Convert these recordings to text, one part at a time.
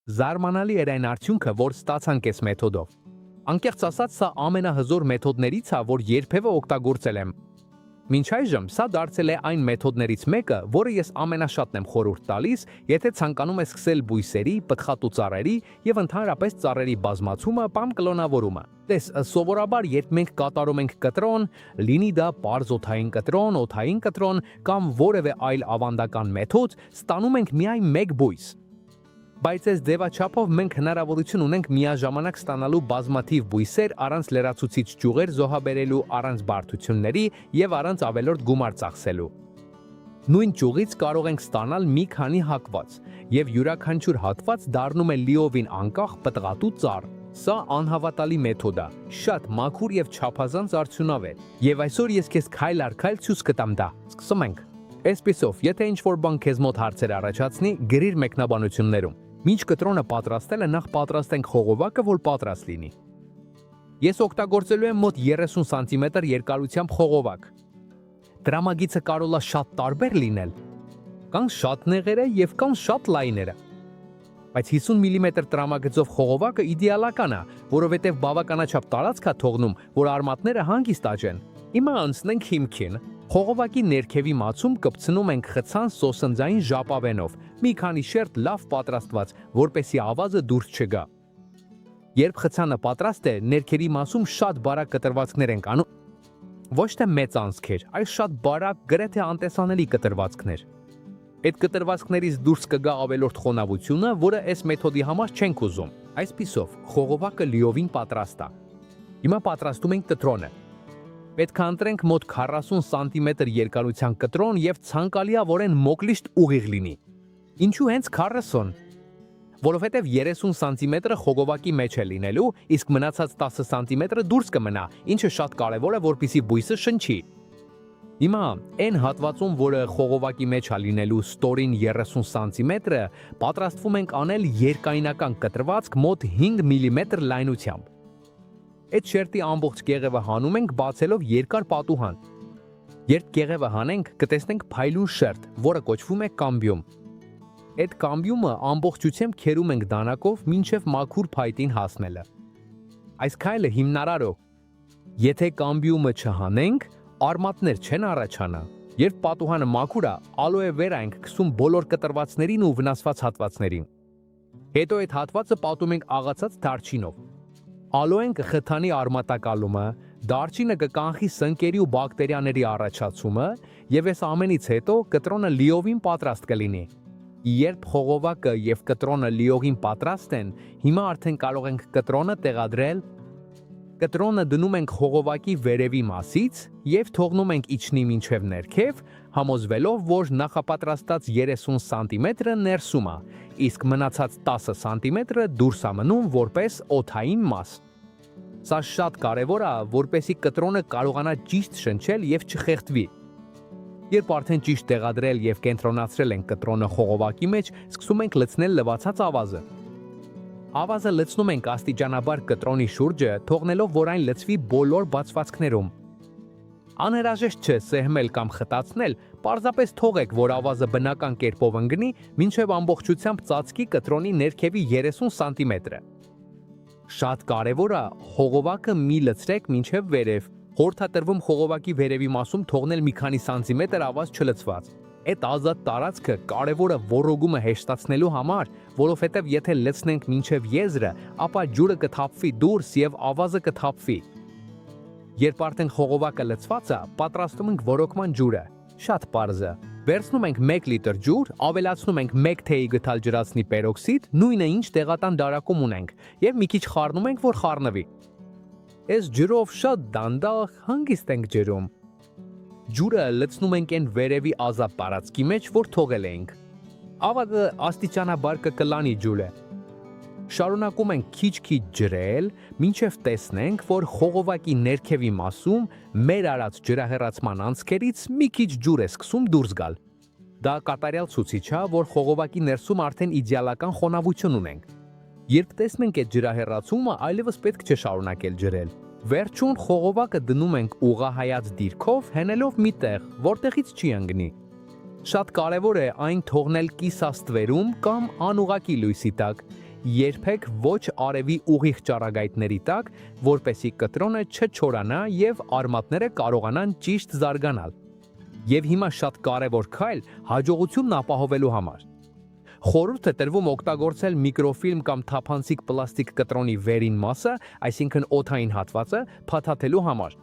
Զարմանալի էր այն արդյունքը, որ ստացանք այս մեթոդով։ Անկեղծ ասած, սա ամենահզոր մեթոդներից է, որ երբևէ օգտագործել եմ։ Մինչ այժմ սա դարձել է այն մեթոդներից մեկը, որը ես ամենաշատն եմ խորհուրդ տալիս, եթե ցանկանում ես սկսել բույսերի, պտղատու ծառերի եւ ընդհանրապես ծառերի բազմացումը կամ կլոնավորումը։ Տես, սովորաբար երբ մենք կատարում ենք կտրոն, լինի դա պարզ օդային կտրոն, օդային կտրոն կամ որևէ այլ ավանդական մեթոդ, ստանում ենք միայն մեկ բույս։ Բայց այս ձևաչափով մենք հնարավորություն ունենք միաժամանակ ստանալու բազմաթիվ բույսեր առանց լրացուցիչ ճյուղեր զոհաբերելու, առանց բարդությունների եւ առանց ավելորդ գումար ծախսելու։ Նույն ճյուղից կարող ենք ստանալ մի քանի հատված, եւ յուրաքանչյուր հատված դառնում է լիովին անկախ պտղատու ծառ։ Սա անհավատալի մեթոդ է, շատ մաքուր եւ չափազանց արդյունավետ։ Եվ այսօր ես քեզ քայլ առ քայլ ցույց կտամ դա։ Սկսում ենք։ Այսպիսով, եթե ինչ-որ բան քեզ մոտ հարցեր առաջացնի, գրիր մեկնաբանություններում։ Մինչ կտրոնը պատրաստելը նախ պատրաստենք խողովակը, որ պատրաստ լինի։ Ես օգտագործելու եմ մոտ 30 սանտիմետր երկարությամբ խողովակ։ Տրամագիծը կարող է շատ տարբեր լինել, կան շատ նեղերը եւ կան շատ լայները։ Բայց 50 մմ տրամագծով խողովակը իդեալական է, որովհետեւ բավականաչափ տարածք է թողնում, որ արմատները հանգիստ աճեն։ Հիմա անցնենք հիմքին։ Խողովակի ներքևի մածում կպցնում ենք խցան սոսնձային ժապավենով, մի քանի շերտ լավ պատրաստված, որպեսզի ավազը դուրս չգա։ Երբ խցանը պատրաստ է, ներքերի մասում շատ բարակ կտրվածքներ ենք անում։ Ոչ թե մեծ անցքեր, այլ շատ բարակ, գրեթե անտեսանելի կտրվածքներ։ Այդ կտրվածքներից դուրս կգա ավելորդ խոնավությունը, որը այս մեթոդի համար չենք ուզում։ Այսպիսով, խողովակը լիովին պատրաստ է։ Հիմա պատրաստում ենք կտրոնը։ Պետք է ընտրենք մոտ 40 սանտիմետր երկարության կտրոն եւ ցանկալի է, որ այն մոկլիշտ ուղիղ լինի։ Ինչու հենց 40? Որովհետեւ 30 սանտիմետրը խողովակի մեջ է լինելու, իսկ մնացած 10 սանտիմետրը դուրս կմնա, ինչը շատ կարեւոր է, որպեսզի բույսը շնչի։ Հիմա այն հատվածում, որը խողովակի մեջ է լինելու ստորին 30 սանտիմետրը, պատրաստվում ենք անել երկայնական կտրվածք մոտ 5 մմ լայնությամբ։ Այդ շերտի ամբողջ կեղևը հանում ենք, բացելով երկար պատուհան։ Երբ կեղևը հանենք, կտեսնենք փայլուն շերտ, որը կոչվում է կամբիում։ Այդ կամբիումը ամբողջությամբ քերում ենք դանակով մինչև մաքուր փայտին հասնելը։ Այս քայլը հիմնարար է։ Եթե կամբիումը չհանենք, արմատներ չեն առաջանա։ Երբ պատուհանը մաքուր է, ալոե վերա ենք քսում բոլոր կտրվածքներին ու վնասված հատվածներին։ Հետո այդ հատվածը պատում ենք աղացած դարչինով։ Ալոեն կխթանի արմատակալումը, դարչինը կկանխի սնկերի ու բակտերիաների առաջացումը, եւ այս ամենից հետո կտրոնը լիովին պատրաստ կլինի։ Երբ խողովակը եւ կտրոնը լիովին պատրաստ են, հիմա արդեն կարող ենք կտրոնը տեղադրել։ Կտրոնը դնում ենք խողովակի վերևի մասից եւ թողնում ենք իջնի մինչեւ ներքև, համոզվելով, որ նախապատրաստած 30 սանտիմետրը ներսում է, իսկ մնացած 10 սանտիմետրը դուրս է մնում որպես օդային մաս։ Սա շատ կարևոր է, որպեսզի կտրոնը կարողանա ճիշտ շնչել եւ չխեղդվի։ Երբ արդեն ճիշտ տեղադրել եւ կենտրոնացրել ենք կտրոնը խողովակի մեջ, սկսում ենք լցնել լվացած ավազը։ Ավազը լցնում ենք աստիճանաբար կտրոնի շուրջը, թողնելով, որ այն լցվի բոլոր բացվածքներում։ Անհրաժեշտ չէ սեղմել կամ խտացնել, պարզապես թողեք, որ ավազը բնական կերպով ընկնի, մինչև ամբողջությամբ ծածկի կտրոնի ներքևի 30 սանտիմետրը։ Շատ կարևոր է խողովակը մի լցրեք մինչև վերև։ Խորհրդատրվում խողովակի վերևի մասում թողնել մի քանի սանտիմետր ավազ չլցված։ Այդ ազատ տարածքը կարևոր է ոռոգումը հեշտացնելու համար, որովհետև եթե լցնենք մինչև եզրը, ապա ջուրը կթափվի դուրս եւ ավազը կթափվի։ Երբ արդեն խողովակը լցված է, պատրաստում ենք ոռոգման ջուրը։ Շատ պարզ է։ Վերցնում ենք 1 լիտր ջուր, ավելացնում ենք 1 թեյի գդալ ջրածնի պերօքսիդ, նույնը ինչ տեղատան դարակում ունենք, եւ մի քիչ խառնում ենք, որ խառնվի։ Այս ջրով շատ դանդաղ հանգիստ ենք ջրում։ Ջուրը լցնում ենք այն վերևի ազատ տարածքի մեջ, որ թողել ենք։ Ավազը աստիճանաբար կկլանի ջուրը։ Շարունակում ենք քիչ-քիչ ջրել, մինչև տեսնենք, որ խողովակի ներքևի մասում մեր արած ջրահեռացման անցքերից մի քիչ ջուր է սկսում դուրս գալ։ Դա կատարյալ ցույցիչ է, որ խողովակի ներսում արդեն իդեալական խոնավություն ունենք։ Երբ տեսնենք այդ ջրահեռացումը, այլևս պետք չէ շարունակել ջրել։ Վերջում խողովակը դնում ենք ուղղահայաց դիրքով, հենելով մի տեղ, որտեղից չի ընկնի։ Շատ կարևոր է այն թողնել կիսաստվերում կամ անուղղակի լույսի տակ։ երբեք ոչ արևի ուղիղ ճառագայթների տակ, որպեսզի կտրոնը չչորանա եւ արմատները կարողանան ճիշտ զարգանալ։ Եվ հիմա շատ կարևոր քայլ հաջողությունն ապահովելու համար։ Խորհուրդ է տրվում օգտագործել միկրոֆիլմ կամ թափանցիկ պլաստիկ կտրոնի վերին մասը, այսինքն օդային հատվածը, փաթաթելու համար։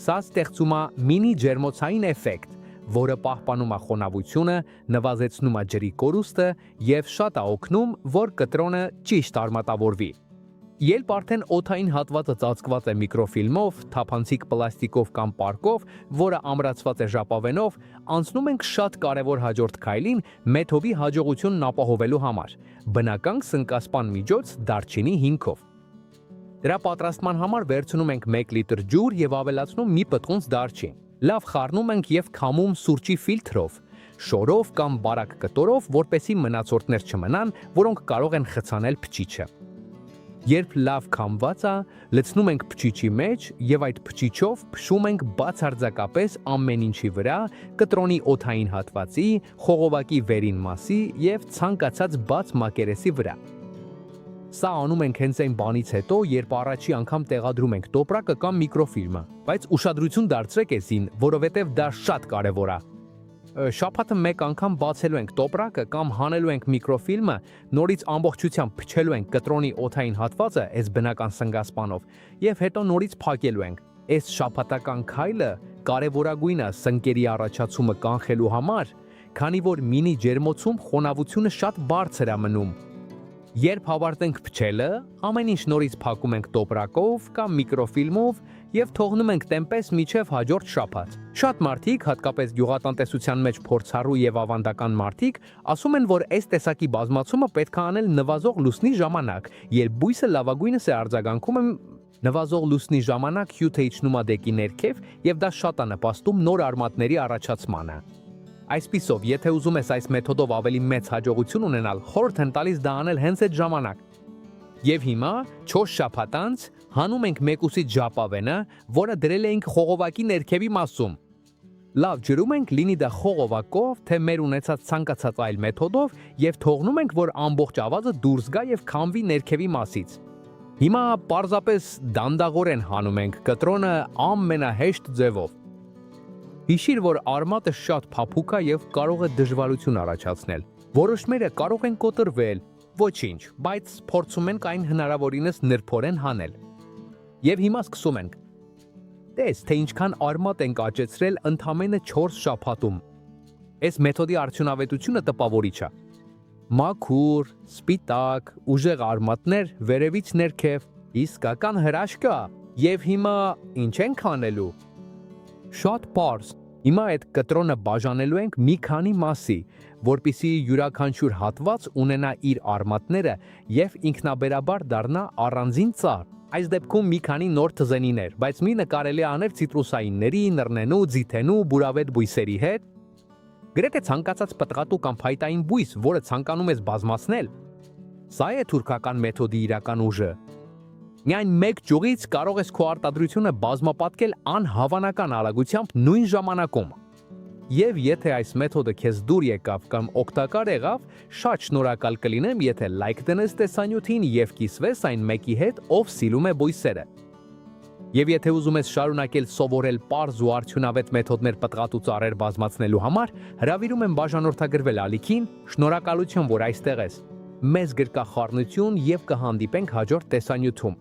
Սա ստեղծում է մինի ջերմոցային էֆեկտ, որը պահպանում է խոնավությունը, նվազեցնում է ջրի կորուստը եւ շատ է օգնում, որ կտրոնը ճիշտ արմատավորվի։ Երբ արդեն օդային հատվածը ծածկված է միկրոֆիլմով, թափանցիկ պլաստիկով կամ պարկով, որը ամրացված է ժապավենով, անցնում ենք շատ կարևոր հաջորդ քայլին մեթոդի հաջողությունն ապահովելու համար՝ բնական սնկասպան միջոց դարչինի հիմքով։ Դրա պատրաստման համար վերցնում ենք 1 լիտր ջուր եւ ավելացնում մի պտղունց դարչին։ Լավ խառնում ենք եւ քամում սուրճի ֆիլտրով, շորով կամ բարակ կտորով, որպեսզի մնացորդներ չմնան, որոնք կարող են խցանել փչիչը։ Երբ լավ քամված է, լցնում ենք փչիչի մեջ եւ այդ փչիչով փշում ենք բացարձակապես ամեն ինչի վրա, կտրոնի օդային հատվածի, խողովակի վերին մասի եւ ցանկացած բաց մակերեսի վրա։ Սա անում ենք հենց այն բանից հետո, երբ առաջի անգամ տեղադրում ենք տոպրակը կամ միկրոֆիլմը, բայց ուշադրություն դարձրեք էսին, որովհետև դա շատ կարևոր է։ Շաբաթը մեկ անգամ բացելու ենք տոպրակը կամ հանելու ենք միկրոֆիլմը, նորից ամբողջությամբ փչելու ենք կտրոնի օդային հատվածը այս բնական սնգասպանով եւ հետո նորից փակելու ենք։ Այս շաբաթական քայլը կարևորագույնը սնկերի առաջացումը կանխելու համար, քանի որ մինի ջերմոցում խոնավությունը շատ բարձր է մնում։ Երբ հավարտենք փչելը, ամեն ինչ նորից փակում ենք տոպրակով կամ միկրոֆիլմով եւ թողնում ենք տեմպես մինչեւ հաջորդ շաբաթ։ Շատ մարդիկ, հատկապես գյուղատնտեսության մեջ փորձառու եւ ավանդական մարդիկ, ասում են, որ այս տեսակի բազմացումը պետք է անել նվազող լուսնի ժամանակ, երբ բույսը լավագույնս է արձագանքում նվազող լուսնի ժամանակ հյութը իջնում է դեկի ներքև եւ դա շատ է նպաստում նոր արմատների առաջացմանը։ Այսպիսով, եթե ուզում ես այս մեթոդով ավելի մեծ հաջողություն ունենալ, խորհուրդ եմ տալիս դա անել հենց այդ ժամանակ։ Եվ հիմա 4 շաբաթ անց հանում ենք մեկուսից ժապավենը, որը դրել էինք խողովակի ներքևի մասում։ Լավ ջրում ենք, լինի դա խողովակով, թե մեր ունեցած ցանկացած այլ մեթոդով, եւ թողնում ենք, որ ամբողջ ավազը դուրս գա եւ քամվի ներքևի մասից։ Հիմա պարզապես դանդաղորեն հանում ենք կտրոնը ամենահեշտ ձևով։ Հիշիր, որ արմատը շատ փափուկ է եւ կարող է դժվարություն առաջացնել։ Որոշները կարող են կոտրվել, ոչինչ, բայց փորձում ենք այն հնարավորինս նրբորեն հանել։ Եվ հիմա սկսում ենք։ Տես, թե ինչքան արմատ ենք աճեցրել ընդամենը 4 շաբաթում։ Այս մեթոդի արդյունավետությունը տպավորիչ է։ Մաքուր, սպիտակ, ուժեղ արմատներ վերևից ներքև, իսկական հրաշք է։ Եվ հիմա ինչ ենք անելու։ Շատ պարզ։ Հիմա այդ կտրոնը բաժանելու ենք մի քանի մասի, որպեսզի յուրաքանչյուր հատված ունենա իր արմատները եւ ինքնաբերաբար դառնա առանձին ծառ։ Այս դեպքում մի քանի նոր թզենիներ, բայց մինը կարելի է անել ցիտրուսայինների, նռնենու, ձիթենու, բուրավետ բույսերի հետ։ Գրեթե ցանկացած պտղատու կամ փայտային բույս, որը ցանկանում ես բազմացնել։ Սա է թուրքական մեթոդի իրական ուժը։ Միայն մեկ ճյուղից կարող ես քո արտադրությունը բազմապատկել անհավանական արագությամբ նույն ժամանակում։ Եվ եթե այս մեթոդը քեզ դուր եկավ կամ օգտակար եղավ, շատ շնորհակալ կլինեմ, եթե լայք դնես տեսանյութին եւ կիսվես այն մեկի հետ, ով սիրում է բույսերը։ Եվ եթե ուզում ես շարունակել սովորել պարզ ու արդյունավետ մեթոդներ պտղատու ծառեր բազմացնելու համար, հրավիրում եմ բաժանորդագրվել ալիքին, շնորհակալություն, որ այստեղ ես։ Մեծ գրկախառնություն եւ կհանդիպենք հաջորդ տեսանյութում։